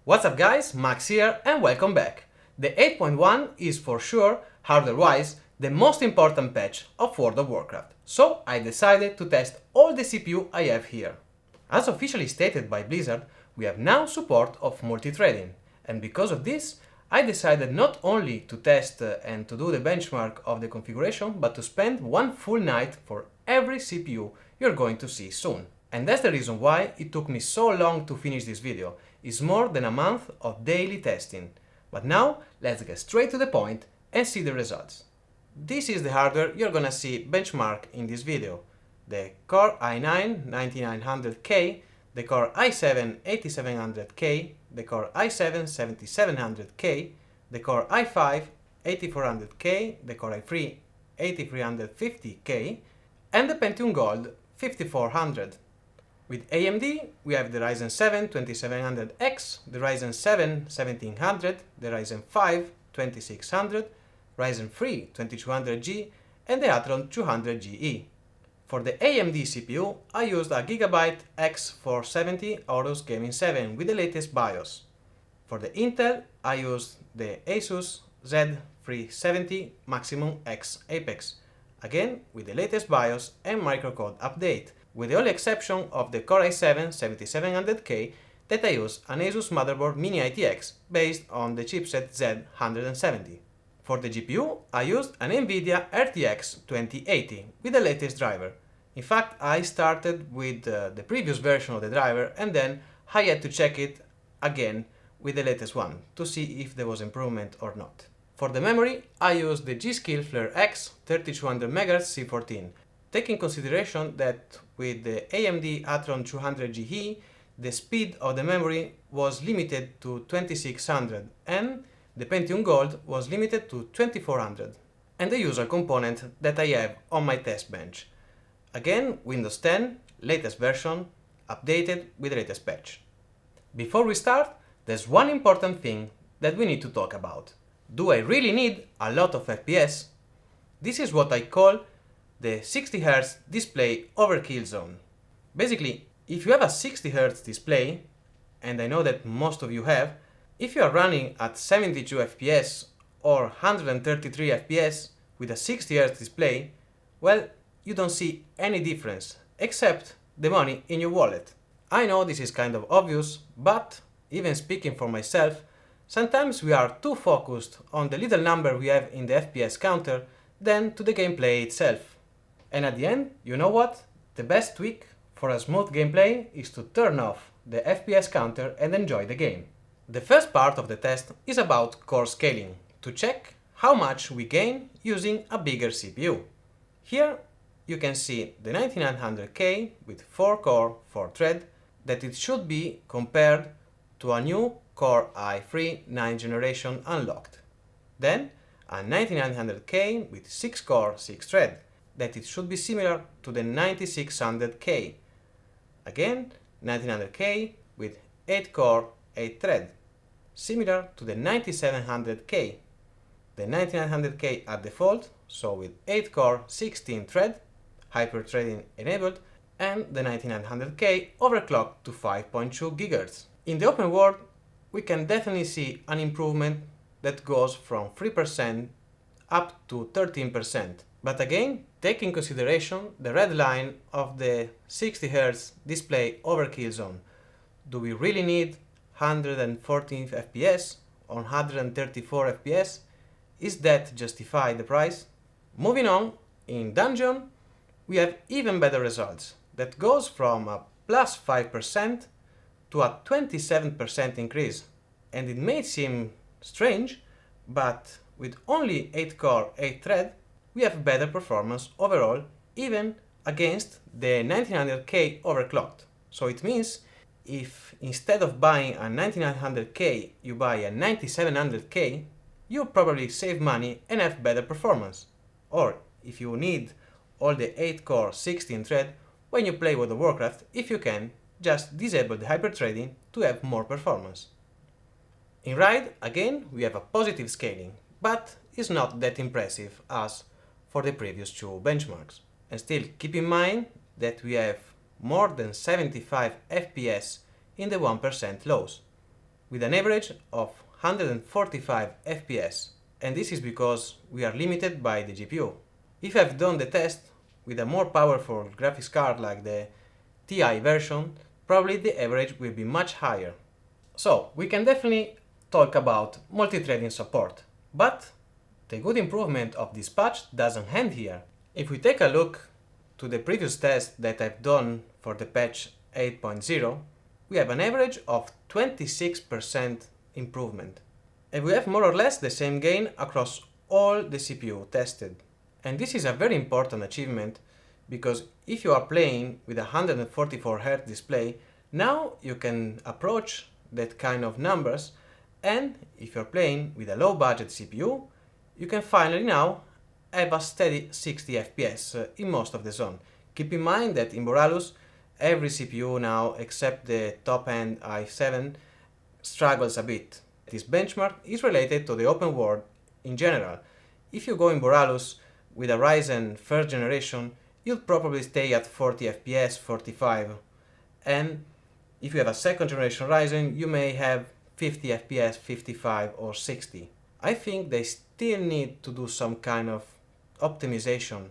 What's up guys, Max here and welcome back. The 8.1 is for sure, hardware-wise, the most important patch of World of Warcraft, so I decided to test all the CPU I have here. As officially stated by Blizzard, we have now support of multithreading, and because of this, I decided not only to test and to do the benchmark of the configuration, but to spend one full night for every CPU you're going to see soon. And that's the reason why it took me so long to finish this video. It's more than a month of daily testing. But now, let's get straight to the point and see the results. This is the hardware you're gonna see benchmark in this video. The Core i9 9900K, the Core i7 8700K, the Core i7 7700K, the Core i5 8400K, the Core i3 8350K, and the Pentium Gold 5400. With AMD, we have the Ryzen 7 2700X, the Ryzen 7 1700, the Ryzen 5 2600, Ryzen 3 2200G, and the Athlon 200GE. For the AMD CPU, I used a Gigabyte X470 Aourus Gaming 7 with the latest BIOS. For the Intel, I used the Asus Z370 Maximus X Apex, again with the latest BIOS and microcode update, with the only exception of the Core i7 7700K that I use an Asus motherboard Mini ITX based on the chipset Z170. For the GPU, I used an NVIDIA RTX 2080 with the latest driver. In fact, I started with the previous version of the driver and then I had to check it again with the latest one to see if there was improvement or not. For the memory, I used the Gskill Flare X 3200 MHz C14, taking consideration that with the AMD Athlon 200GE, the speed of the memory was limited to 2600 and the Pentium Gold was limited to 2400, and the usual component that I have on my test bench. Again, Windows 10, latest version, updated with the latest patch. Before we start, there's one important thing that we need to talk about. Do I really need a lot of FPS? This is what I call the 60Hz display overkill zone. Basically, if you have a 60Hz display, and I know that most of you have, if you are running at 72 FPS or 133 FPS with a 60Hz display, well, you don't see any difference, except the money in your wallet. I know this is kind of obvious, but even speaking for myself, sometimes we are too focused on the little number we have in the FPS counter than to the gameplay itself. And at the end, you know what? The best tweak for a smooth gameplay is to turn off the FPS counter and enjoy the game. The first part of the test is about core scaling, to check how much we gain using a bigger CPU. Here you can see the 9900K with 4 core, 4 thread, that it should be compared to a new Core i3 9th generation unlocked. Then a 9900K with 6 core, 6 thread, that it should be similar to the 9600K. Again, 9900K with 8 core, 8 thread, similar to the 9700K. The 9900K at default, so with 8 core, 16 thread, hyper-threading enabled, and the 9900K overclocked to 5.2 GHz. In the open world, we can definitely see an improvement that goes from 3% up to 13%. But again, take in consideration the red line of the 60Hz display overkill zone. Do we really need 114 FPS or 134 FPS? Is that justify the price? Moving on, in Dungeon, we have even better results. That goes from a plus 5% to a 27% increase. And it may seem strange, but with only 8 core, 8 thread, we have better performance overall, even against the 9900K overclocked. So it means if instead of buying a 9900K you buy a 9700K, you probably save money and have better performance. Or if you need all the 8 core 16 thread, when you play World of Warcraft, if you can, just disable the hyper-threading to have more performance. In Raid, again, we have a positive scaling, but it's not that impressive as for the previous two benchmarks. And still keep in mind that we have more than 75 FPS in the 1% lows. with an average of 145 FPS, and this is because we are limited by the GPU. If I've done the test with a more powerful graphics card like the TI version, probably the average will be much higher. So we can definitely talk about multithreading support, but the good improvement of this patch doesn't end here. If we take a look to the previous test that I've done for the patch 8.0, we have an average of 26% improvement. And we have more or less the same gain across all the CPU tested. And this is a very important achievement because if you are playing with a 144Hz display, now you can approach that kind of numbers, and if you're playing with a low budget CPU, you can finally now have a steady 60 FPS in most of the zone. Keep in mind that in Aourus, every CPU now, except the top-end i7, struggles a bit. This benchmark is related to the open world in general. If you go in Aourus with a Ryzen first generation, you'll probably stay at 40 FPS, 45. And if you have a second generation Ryzen, you may have 50 FPS, 55 or 60. I think they still need to do some kind of optimization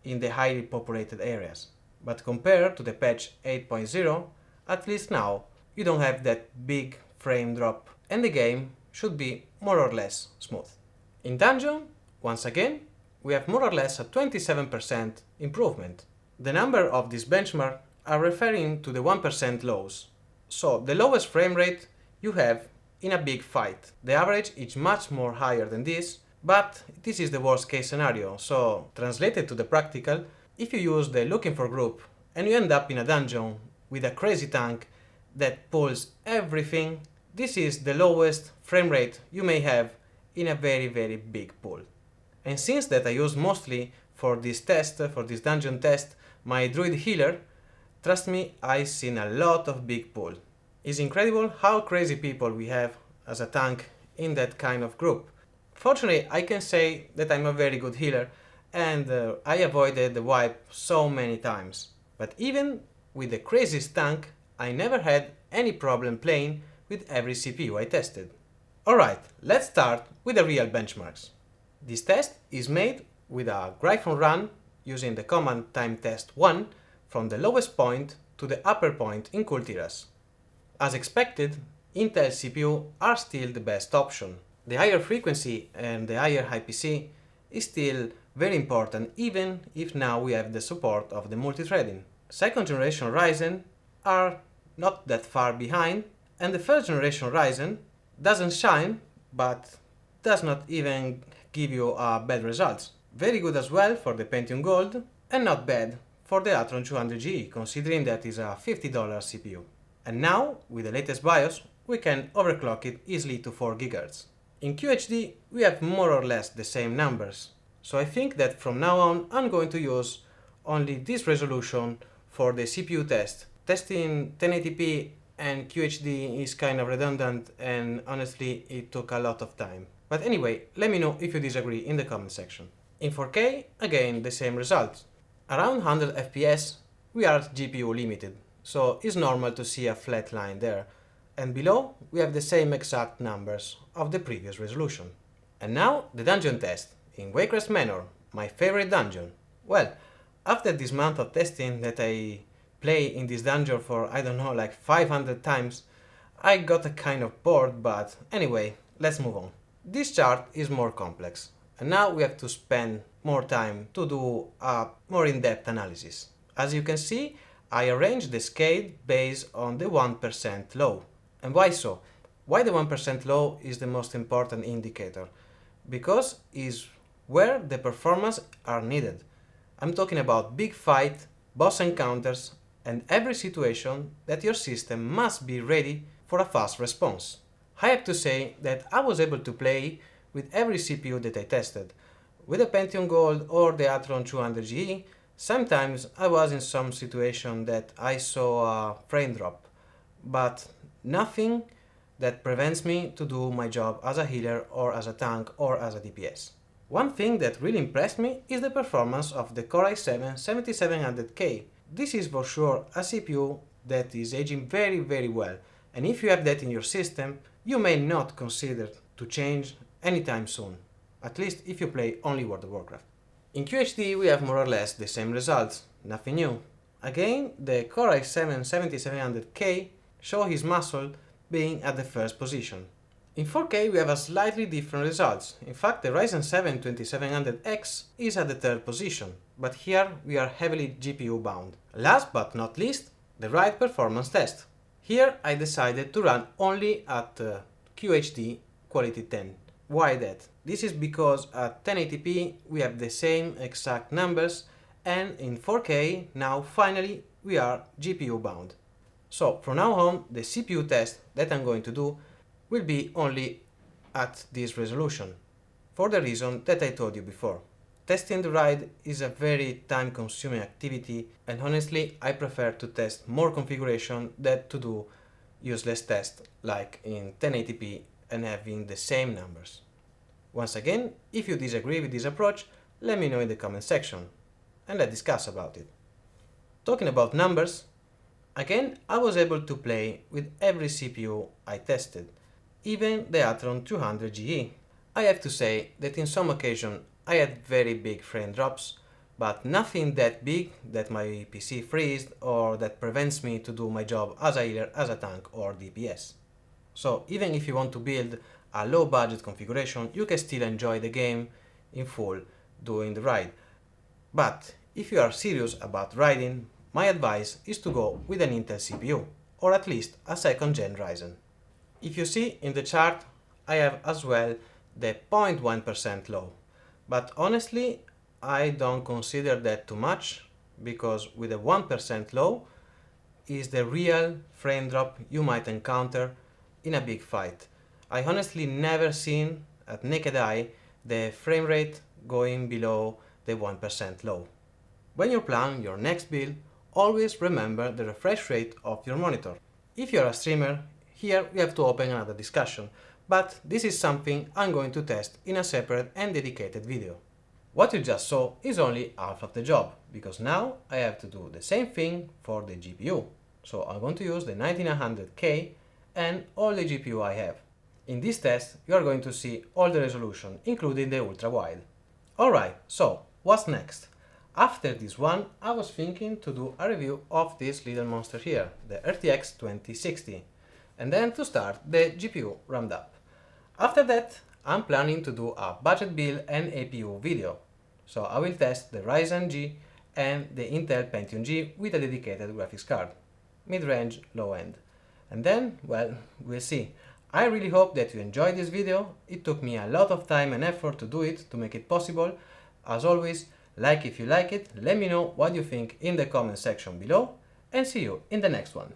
in the highly populated areas. But compared to the patch 8.0, at least now you don't have that big frame drop and the game should be more or less smooth. In dungeon, once again, we have more or less a 27% improvement. The number of this benchmark are referring to the 1% lows. So the lowest frame rate you have in a big fight. The average is much more higher than this, but this is the worst case scenario. So translated to the practical, if you use the looking for group and you end up in a dungeon with a crazy tank that pulls everything, this is the lowest frame rate you may have in a very big pool. And since that I use mostly for this test, for this dungeon test, my druid healer, trust me, I've seen a lot of big pool. It's incredible how crazy people we have as a tank in that kind of group. Fortunately, I can say that I'm a very good healer and I avoided the wipe so many times. But even with the craziest tank, I never had any problem playing with every CPU I tested. Alright, let's start with the real benchmarks. This test is made with a Gryphon run using the command time test 1 from the lowest point to the upper point in Kultiras. As expected, Intel CPU are still the best option. The higher frequency and the higher IPC is still very important even if now we have the support of the multithreading. Second generation Ryzen are not that far behind, and the first generation Ryzen doesn't shine but does not even give you bad results. Very good as well for the Pentium Gold and not bad for the Athlon 200G considering that is a $50 CPU. And now with the latest BIOS we can overclock it easily to 4 GHz. In QHD we have more or less the same numbers, so I think that from now on I'm going to use only this resolution for the CPU test. Testing 1080p and QHD is kind of redundant and honestly it took a lot of time. But anyway, let me know if you disagree in the comment section. In 4K, again the same results. Around 100 FPS we are GPU limited, so it's normal to see a flat line there. And below we have the same exact numbers of the previous resolution. And now the dungeon test in Waycrest Manor, my favorite dungeon. Well, after this month of testing that I play in this dungeon for I don't know like 500 times, I got a kind of bored, but anyway, let's move on. This chart is more complex and now we have to spend more time to do a more in-depth analysis. As you can see, I arranged the scale based on the 1% low. And why so? Why the 1% low is the most important indicator? Because it's where the performance are needed. I'm talking about big fight, boss encounters, and every situation that your system must be ready for a fast response. I have to say that I was able to play with every CPU that I tested. With the Pentium Gold or the Athlon 200G, sometimes I was in some situation that I saw a frame drop, but nothing that prevents me to do my job as a healer or as a tank or as a DPS. One thing that really impressed me is the performance of the Core i7 7700K. This is for sure a CPU that is aging very well And if you have that in your system, you may not consider to change anytime soon, at least if you play only World of Warcraft. In QHD we have more or less the same results, nothing new. Again, the Core i7-7700K show his muscle being at the first position. In 4K we have a slightly different results. In fact, the Ryzen 7 2700X is at the third position, but here we are heavily GPU bound. Last but not least, the RAID performance test. Here I decided to run only at QHD quality 10. Why that? This is because at 1080p we have the same exact numbers, and in 4K now finally we are GPU bound. So from now on the CPU test that I'm going to do will be only at this resolution, for the reason that I told you before. Testing the RAID is a very time-consuming activity, and honestly I prefer to test more configuration than to do useless tests like in 1080p and having the same numbers. Once again, if you disagree with this approach, let me know in the comment section and let's discuss about it. Talking about numbers, again I was able to play with every CPU I tested, even the Athlon 200GE. I have to say that in some occasion I had very big frame drops, but nothing that big that my PC freezed or that prevents me to do my job as a healer, as a tank or DPS. So even if you want to build a low budget configuration, you can still enjoy the game in full doing the RAID. But if you are serious about riding, my advice is to go with an Intel CPU, or at least a 2nd gen Ryzen. If you see in the chart, I have as well the 0.1% low, but honestly I don't consider that too much, because with a 1% low is the real frame drop you might encounter in a big fight. I honestly never seen at naked eye the frame rate going below the 1% low. When you plan your next build, always remember the refresh rate of your monitor. If you're a streamer, here we have to open another discussion, but this is something I'm going to test in a separate and dedicated video. What you just saw is only half of the job, because now I have to do the same thing for the GPU. So I'm going to use the 9900K and all the GPU I have. In this test you are going to see all the resolution, including the ultra wide. Alright, so what's next? After this one I was thinking to do a review of this little monster here, the RTX 2060, and then to start the GPU Roundup. After that I'm planning to do a budget build and APU video, so I will test the Ryzen G and the Intel Pentium G with a dedicated graphics card, mid-range, low-end. And then, well, we'll see. I really hope that you enjoyed this video. It took me a lot of time and effort to do it, to make it possible. As always, like if you like it, let me know what you think in the comment section below, and see you in the next one.